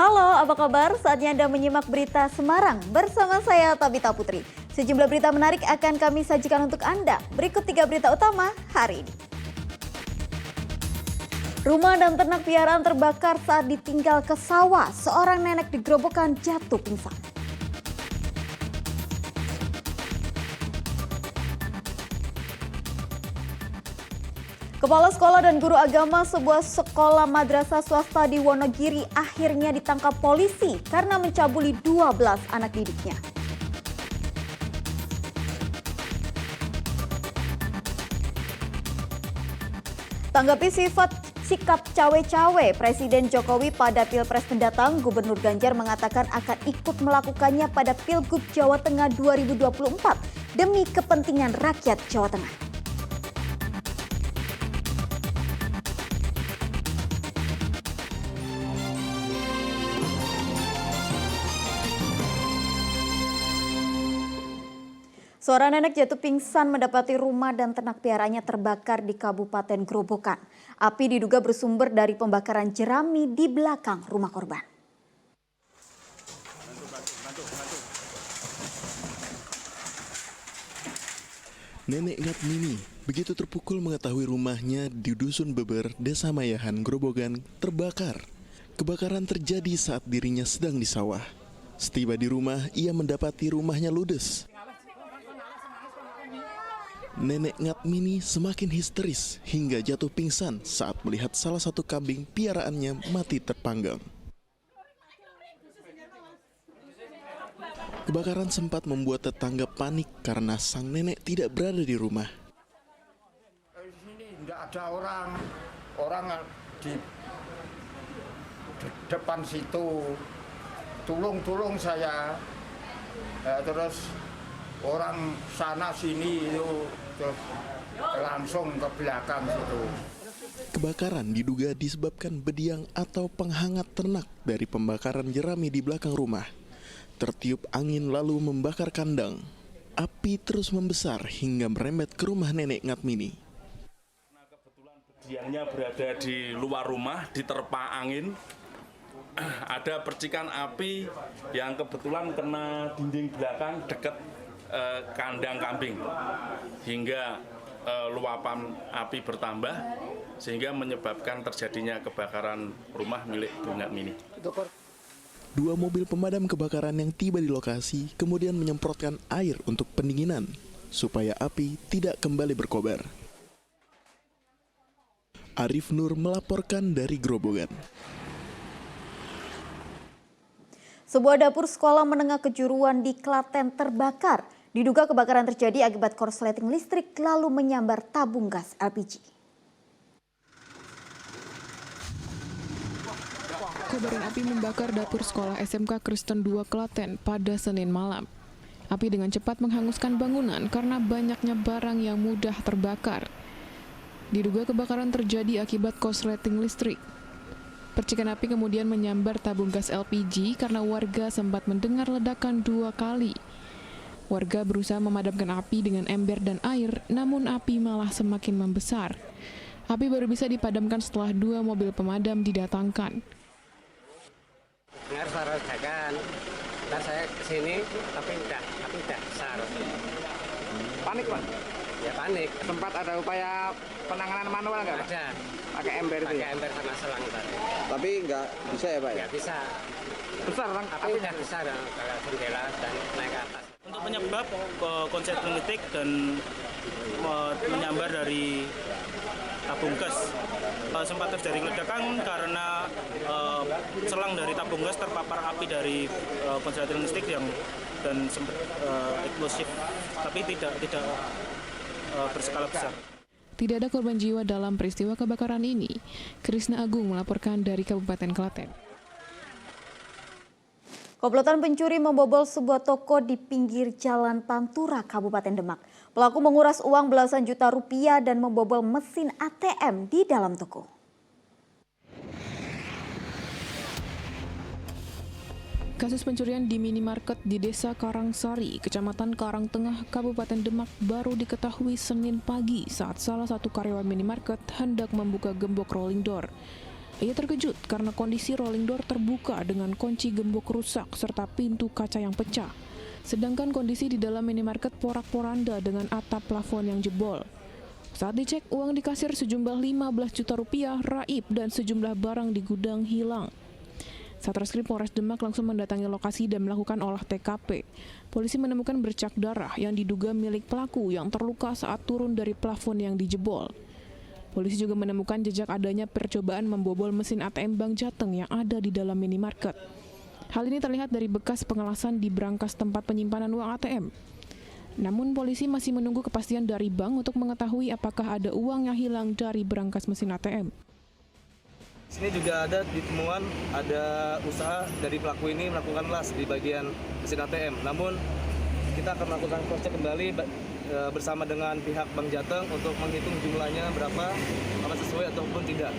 Halo, apa kabar? Saatnya Anda menyimak berita Semarang bersama saya Tabita Putri. Sejumlah berita menarik akan kami sajikan untuk Anda. Berikut 3 berita utama hari ini. Rumah dan ternak piaraan terbakar saat ditinggal ke sawah. Seorang nenek di Grobogan jatuh pingsan. Kepala sekolah dan guru agama sebuah sekolah madrasah swasta di Wonogiri akhirnya ditangkap polisi karena mencabuli 12 anak didiknya. Tanggapi sikap cawe-cawe Presiden Jokowi pada Pilpres mendatang, Gubernur Ganjar mengatakan akan ikut melakukannya pada Pilgub Jawa Tengah 2024 demi kepentingan rakyat Jawa Tengah. Seorang nenek jatuh pingsan mendapati rumah dan ternak piaranya terbakar di Kabupaten Grobogan. Api diduga bersumber dari pembakaran jerami di belakang rumah korban. Nenek Ngatmini begitu terpukul mengetahui rumahnya di Dusun Beber, Desa Mayahan, Grobogan terbakar. Kebakaran terjadi saat dirinya sedang di sawah. Setiba di rumah, ia mendapati rumahnya ludes. Nenek Ngatmini semakin histeris hingga jatuh pingsan saat melihat salah satu kambing piaraannya mati terpanggang. Kebakaran sempat membuat tetangga panik karena sang nenek tidak berada di rumah. Di sini tidak ada orang di depan situ, tolong saya, terus orang sana sini itu terus langsung ke belakang situ. Kebakaran diduga disebabkan bediang atau penghangat ternak dari pembakaran jerami di belakang rumah. Tertiup angin lalu membakar kandang. Api terus membesar hingga merembet ke rumah nenek Ngatmini. Kebetulan bediangnya berada di luar rumah, diterpa angin. Ada percikan api yang kebetulan kena dinding belakang dekat kandang kambing hingga luapan api bertambah sehingga menyebabkan terjadinya kebakaran rumah milik Bu Ngatmini. 2 mobil pemadam kebakaran yang tiba di lokasi kemudian menyemprotkan air untuk pendinginan supaya api tidak kembali berkobar. Arif Nur melaporkan dari Grobogan. Sebuah dapur sekolah menengah kejuruan di Klaten terbakar. Diduga kebakaran terjadi akibat korsleting listrik lalu menyambar tabung gas LPG. Kobaran api membakar dapur sekolah SMK Kristen 2 Klaten pada Senin malam. Api dengan cepat menghanguskan bangunan karena banyaknya barang yang mudah terbakar. Diduga kebakaran terjadi akibat korsleting listrik. Percikan api kemudian menyambar tabung gas LPG karena warga sempat mendengar ledakan 2 kali. Warga berusaha memadamkan api dengan ember dan air, namun api malah semakin membesar. Api baru bisa dipadamkan setelah 2 mobil pemadam didatangkan. Dengar suara ledakan, ntar saya kesini tapi udah besar. Panik, Pak? Ya panik. Sempat ada upaya penanganan manual nggak, Pak? Ada. Pakai ember itu Pakai ya? ember sama selang tadi. Tapi nggak bisa ya, Pak? Ya? Nggak bisa. Besar, Bang? Tapi udah besar kalau jendela dan naik ke atas. Untuk penyebab konsleting listrik dan menyambar dari tabung gas. Sempat terjadi ledakan karena selang dari tabung gas terpapar api dari konsleting listrik dan sempat eksplosif, tapi tidak berskala besar. Tidak ada korban jiwa dalam peristiwa kebakaran ini. Krisna Agung melaporkan dari Kabupaten Klaten. Komplotan pencuri membobol sebuah toko di pinggir Jalan Pantura, Kabupaten Demak. Pelaku menguras uang belasan juta rupiah dan membobol mesin ATM di dalam toko. Kasus pencurian di minimarket di Desa Karangsari, Kecamatan Karangtengah, Kabupaten Demak baru diketahui Senin pagi saat salah satu karyawan minimarket hendak membuka gembok rolling door. Ia terkejut karena kondisi rolling door terbuka dengan kunci gembok rusak serta pintu kaca yang pecah. Sedangkan kondisi di dalam minimarket porak-poranda dengan atap plafon yang jebol. Saat dicek, uang di kasir sejumlah 15 juta rupiah raib dan sejumlah barang di gudang hilang. Satreskrim Polres Demak langsung mendatangi lokasi dan melakukan olah TKP. Polisi menemukan bercak darah yang diduga milik pelaku yang terluka saat turun dari plafon yang dijebol. Polisi juga menemukan jejak adanya percobaan membobol mesin ATM Bank Jateng yang ada di dalam minimarket. Hal ini terlihat dari bekas pengelasan di brankas tempat penyimpanan uang ATM. Namun polisi masih menunggu kepastian dari bank untuk mengetahui apakah ada uang yang hilang dari brankas mesin ATM. Di sini juga ada ditemuan ada usaha dari pelaku ini melakukan las di bagian mesin ATM. Namun kita akan melakukan cross check kembali bersama dengan pihak Bank Jateng untuk menghitung jumlahnya berapa, apakah sesuai ataupun tidak.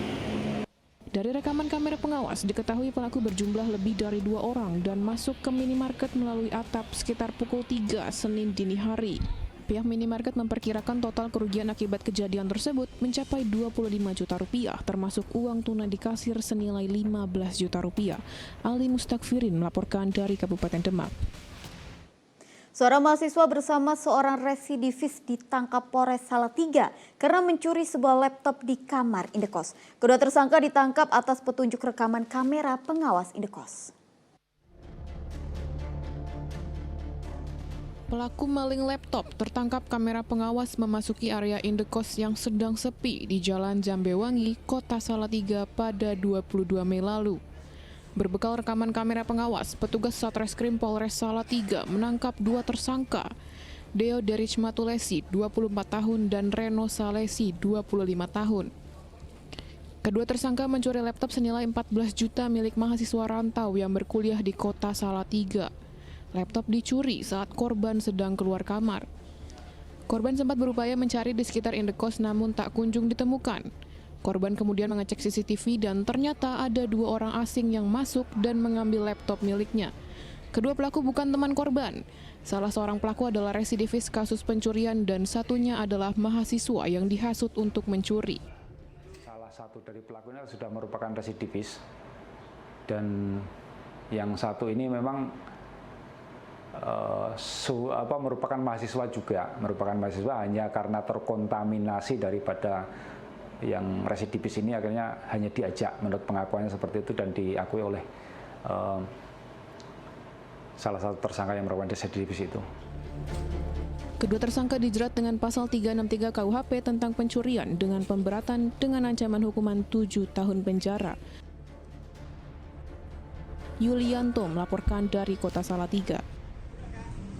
Dari rekaman kamera pengawas, diketahui pelaku berjumlah lebih dari 2 orang dan masuk ke minimarket melalui atap sekitar pukul 3 Senin dini hari. Pihak minimarket memperkirakan total kerugian akibat kejadian tersebut mencapai 25 juta rupiah, termasuk uang tunai di kasir senilai 15 juta rupiah. Ali Mustakfirin melaporkan dari Kabupaten Demak. Seorang mahasiswa bersama seorang residivis ditangkap Polres Salatiga karena mencuri sebuah laptop di kamar indekos. Kedua tersangka ditangkap atas petunjuk rekaman kamera pengawas indekos. Pelaku maling laptop tertangkap kamera pengawas memasuki area indekos yang sedang sepi di Jalan Jambewangi, Kota Salatiga pada 22 Mei lalu. Berbekal rekaman kamera pengawas, petugas Satreskrim Polres Salatiga menangkap 2 tersangka, Deo Derishmatulesi, 24 tahun, dan Reno Salesi, 25 tahun. Kedua tersangka mencuri laptop senilai 14 juta milik mahasiswa rantau yang berkuliah di Kota Salatiga. Laptop dicuri saat korban sedang keluar kamar. Korban sempat berupaya mencari di sekitar indekos namun tak kunjung ditemukan. Korban kemudian mengecek CCTV dan ternyata ada 2 orang asing yang masuk dan mengambil laptop miliknya. Kedua pelaku bukan teman korban. Salah seorang pelaku adalah residivis kasus pencurian dan satunya adalah mahasiswa yang dihasut untuk mencuri. Salah satu dari pelakunya sudah merupakan residivis dan yang satu ini memang merupakan mahasiswa juga, hanya karena terkontaminasi daripada yang residivis ini akhirnya hanya diajak menurut pengakuannya seperti itu dan diakui oleh salah satu tersangka yang merupakan residivis itu. Kedua tersangka dijerat dengan pasal 363 KUHP tentang pencurian dengan pemberatan dengan ancaman hukuman 7 tahun penjara. Yulianto melaporkan dari Kota Salatiga.